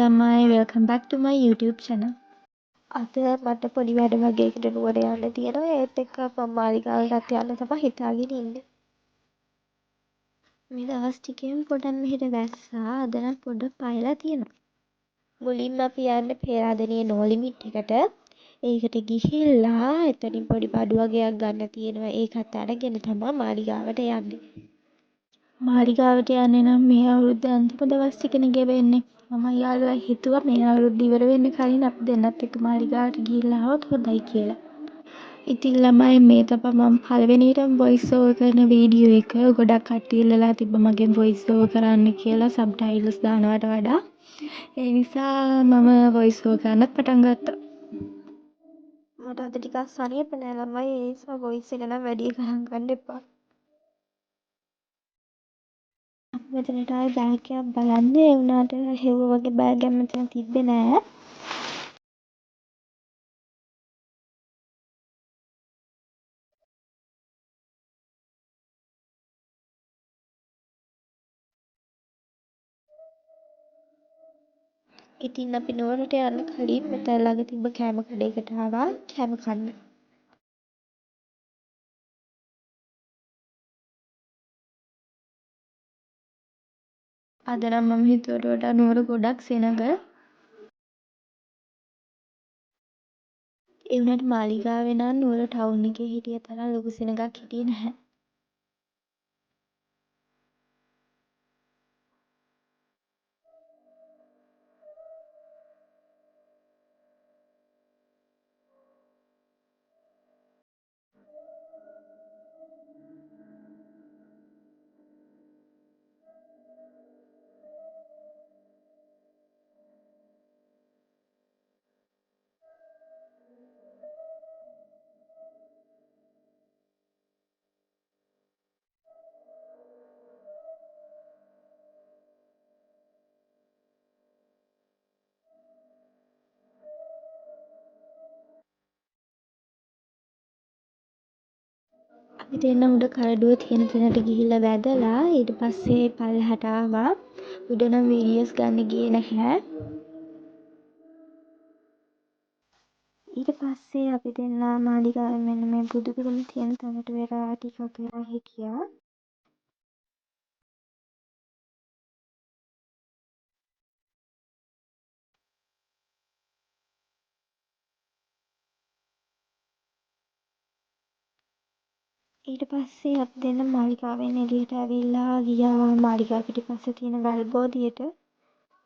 ළමයි, welcome back to my YouTube channel. අද මට පොඩි වැඩ වගේකට නුවර යන්න තියෙනවා. ඒත් එක්ක මම මාලිගාවටත් යන්න තමයි හිතාගෙන ඉන්නේ. මේ දවස් ටිකෙන් පොඩක් මෙහෙට වැස්සා. අද නම් පොඩ්ඩක් පායලා තියෙනවා. මුලින්ම අපි යන්නේ පේරාදෙණියේ no limit එකට. ඒකට ගිහිල්ලා එතනින් පොඩි බඩු වගයක් ගන්න තියෙනවා. ඒකත් අරගෙන තමයි මාලිගාවට යන්නේ. මාලිගාවට යන්නේ නම් මේ අවුරුද්ද අන්තිම දවස් ටිකනේ ගෙවෙන්නේ. මම යාළුවා හිතුවා මේ අවුරුද්ද ඉවර වෙන්න කලින් අපි දෙන්නත් එක්ක මාලිගාවට ගිහිල්ලා ආවොත් හොඳයි කියලා. ඉතින් ළමයි මේ තමයි මම පළවෙනියටම වොයිස් ඕවර් කරන වීඩියෝ එක. ගොඩක් කට්ටිය ඉල්ලලා තිබ්බ මගෙන් වොයිස් ඕවර් කරන්න කියලා සබ්ටයිටල්ස් දානවට වඩා. ඒ නිසා මම වොයිස් ඕවර් කරන්නත් පටන් ගත්තා. මට අද ටිකක් සනීප නෑ ළමයි. ඒ නිසා වොයිස් එක නම් වැඩි ගණන් ගන්න එපා. මෙතනට ආවේ බෑග් එකක් බලන්න. ඒ වුණාට හෙව්වා වගේ බෑග් එකක් මෙතන තිබ්බේ නෑ. ඉතින් අපි නුවරට යන්න කලින් මෙතන ළඟ තිබ්බ කෑම කඩේකට ආවා කෑම කන්න. අද නම් මම හිතුවට වඩා නුවර ගොඩක් සෙනඟ. ඒ වුණාට මාලිගාවේ නම් නුවර ටවුන් එකේ හිටිය තරම් ලොකු සෙනඟක් හිටියේ නැහැ. අපි දෙන්න උඩ කරඩුව තියෙන තැනට ගිහිල්ලා වැදලා ඊට පස්සේ පල්ලෙහාට ආවා. උඩ නම් වීඩියෝස් ගන්න ගියේ නැහැ. ඊට පස්සේ අපි දෙන්නා මාලිගාවේ මෙන්න මේ බුදු පිළිම තියෙන තැනට වෙලා ටිකක් වෙලා හිටියා. ඊට පස්සේ අපි දෙන්න මාලිගාවෙන් එළියට ඇවිල්ලා ගියා මාලිගාව පිටිපස්සේ තියෙන වැල් බෝධියට.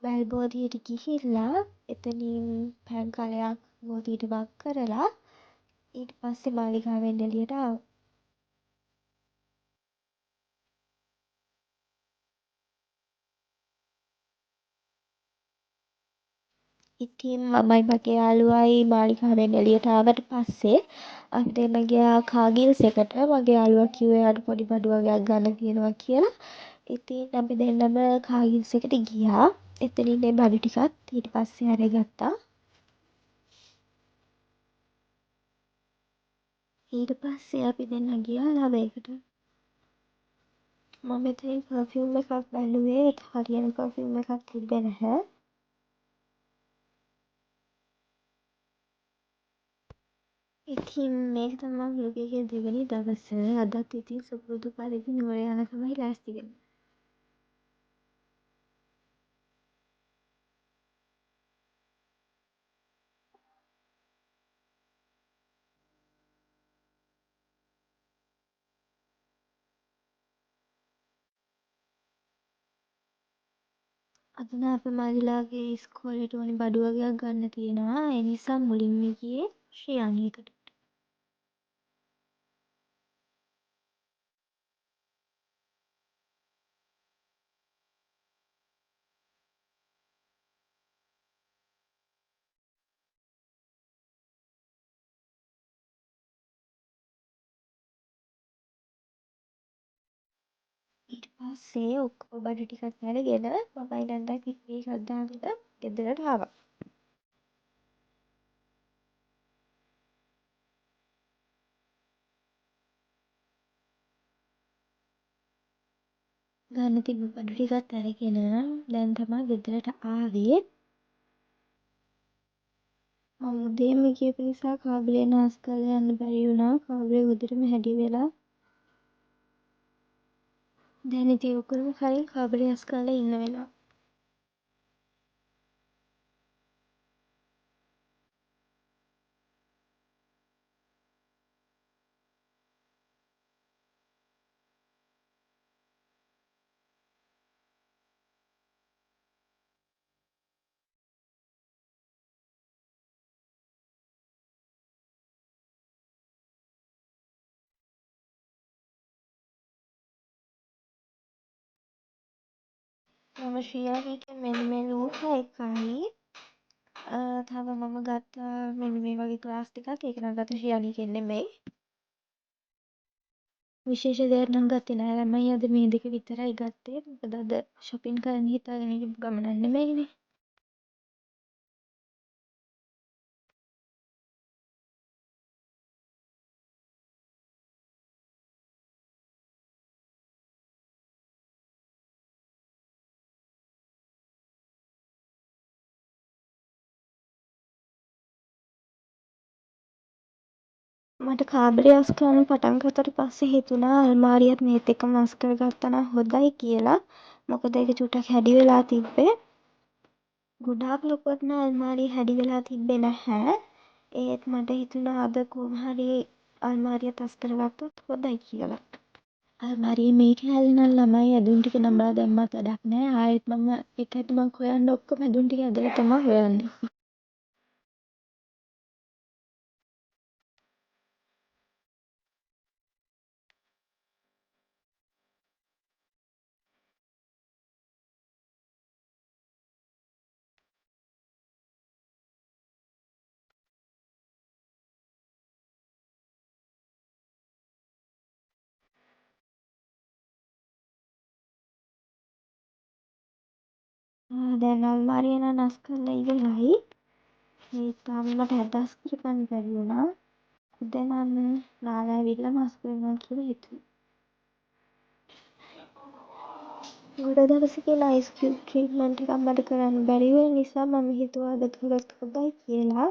වැල් බෝධියට ගිහිල්ලා එතනින් පැන් කලයක් බෝධියට වක් කරලා ඊට පස්සේ මාලිගාවෙන් එළියට ආවා. ඉතින් මමයි මගේ යාළුවයි මාලිගාවෙන් එළියට ආවට පස්සේ අපි දෙන්න ගියා කාගිල්ස් එකට. මගේ යාළුවා කිව්වා එයාට පොඩි බඩු වගයක් ගන්න තියෙනවා කියලා. ඉතින් අපි දෙන්නම කාගිල්ස් එකට ගියා. එතනින් ඒ බඩු ටිකත් ඊට පස්සේ අරගත්තා. ඊට පස්සේ අපි දෙන්න ගියා ලව එකට. මම එතනින් පර්ෆියුම් එකක් බැලුවේ. හරියන පර්ෆියුම් එකක් තිබ්බේ නැහැ. ඉතින් මේක තමයි vlog එකේ දෙවෙනි දවස. අදත් ඉතින් සුපුරුදු පරිදි නුවර යන්න තමයි ලෑස්ති වෙන්නේ. අද නම් අපේ මල්ලිලාගේ ඉස්කෝලේට ඕනි බඩු වගයක් ගන්න තියෙනවා. ඒ නිසා මුලින්ම ගියේ ශ්‍රියාණියකට. ඊට පස්සේ ඔක්කොම බඩු ටිකක් අරගෙන මමයි නන්දයි පිපි එකක් දාගෙන ගෙදරට ආවා. ගන්න තිබ්බ බඩු ටිකත් අරගෙන දැන් තමයි ගෙදරට ආවේ. මම උදේම ගියපු නිසා කාබලේ නාස් කරලා යන්න බැරි වුණා. කාබලේ උදේටම හැදි වෙලා. දැන් ඉතින් ඔක්කොම කලින් කාබලේ අස් කරලා ඉන්න වෙනවා. මම ශ්‍රියාගේ මෙන්න මේ ලූප එකයි තව මම ගත්තා මෙන්න මේ වගේ ක්ලාස් ටිකක්. ඒක නම් ගත්ත ශ්‍රියානිකෙන් නෙමෙයි. විශේෂ දෙයක් නම් ගත්තේ නෑ. ළමයි අද මේ දෙක විතරයි ගත්තේ. මොකද අද shopping කරන්න හිතාගෙන ගිහපු ගමනක් නෙමෙයිනේ. මට කාබරේ අස් කරන්න පටන් ගත්තට පස්සේ හිතුණා අල්මාරියත් මේත් එක්කම අස් කරගත්තා නම් හොඳයි කියලා. මොකද ඒක චුට්ටක් හැඩි වෙලා තිබ්බේ. ගොඩාක් ලොකුවට නම් අල්මාරිය හැඩි වෙලා තිබ්බේ නැහැ. ඒත් මට හිතුණා අද කොහොම හරි අල්මාරියත් අස් කරගත්තොත් හොඳයි කියලා. අල්මාරියේ මේ කෑල්ල නම් ළමයි ඇඳුම් ටික නම්ලා දැම්මත් වැඩක් නෑ. ආයෙත් මම එක ඇඳුමක් හොයන්න ඔක්කොම ඇඳුම් ටික ඇදලා තමයි හොයන්නේ. දැන් අල්මාරිය නම් අස් කරලා ඉවරයි. ඒත් තාම මට අදහස් කරගන්න බැරි වුණා. උදේ නම් නාලා ඇවිල්ලා මස් කරනවා කියලා හිතුවා. ගොඩ දවසකින් අයිස් කියුබ් ට්‍රීට්මන්ට් එකක් මට කරන්න බැරි වෙන නිසා මම හිතුවා අද කළොත් හොඳයි කියලා.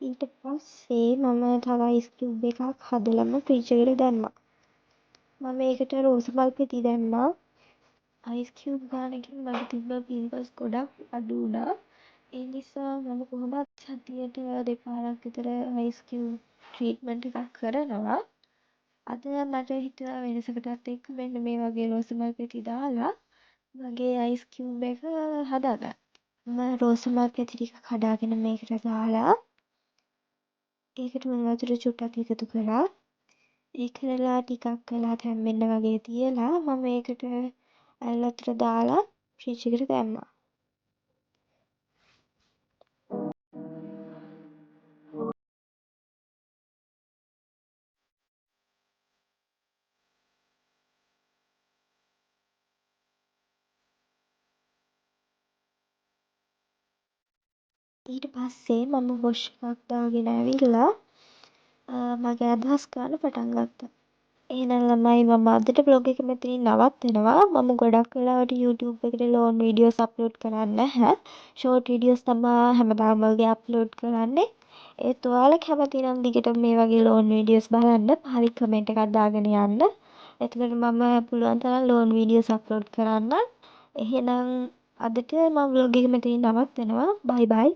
ඊට පස්සේ මම තව අයිස් කියුබ් එකක් හදලම ෆ්‍රිජ් එකට දැම්මා. මම ඒකට රෝස මල් පෙති දැම්මා. අයිස් කියුබ් ගානකින් මගේ තිබ්බ පිම්පල්ස් ගොඩක් අඩු වුණා. ඒ නිසා මම කොහොමත් සතියට දෙපාරක් විතර අයිස් කියුබ් ට්‍රීට්මන්ට් එකක් කරනවා. අද මට හිතුණා වෙනසකටත් එක්ක මෙන්න මේ වගේ රෝස මල් පෙති දාලා මගේ අයිස් කියුබ් එක හදාගන්න. මම රෝස මල් පෙති ටික කඩාගෙන මේකට දාලා ඒකට උණු වතුර චුට්ටක් එකතු කරා. ඒ කරලා ටිකක් වෙලා තැම්බෙන්න වගේ තියලා මම ඒකට ඇල් වතුර දාලා ෆ්‍රිජ් එකට දැම්මා. ඊට පස්සේ මම වොෂ් එකක් දාගෙන ඇවිල්ලා මගේ අදහස් ගන්න පටන් ගත්තා. එහෙනම් ළමයි මම අදට බ්ලොග් එක මෙතනින් නවත්වනවා. මම ගොඩක් වෙලාවට YouTube එකට ලෝන් වීඩියෝස් අප්ලෝඩ් කරන්නේ නැහැ. ෂෝට් වීඩියෝස් තමයි හැමදාම වගේ අප්ලෝඩ් කරන්නේ. ඒත් ඔයාලා කැමති නම් දිගටම මේ වගේ ලෝන් වීඩියෝස් බලන්න පහලින් කමෙන්ට් එකක් දාගෙන යන්න. එතකොට මම පුළුවන් තරම් ලෝන් වීඩියෝස් අප්ලෝඩ් කරන්නම්. එහෙනම් අදට මම බ්ලොග් එක මෙතනින් නවත්වනවා. බයි බයි.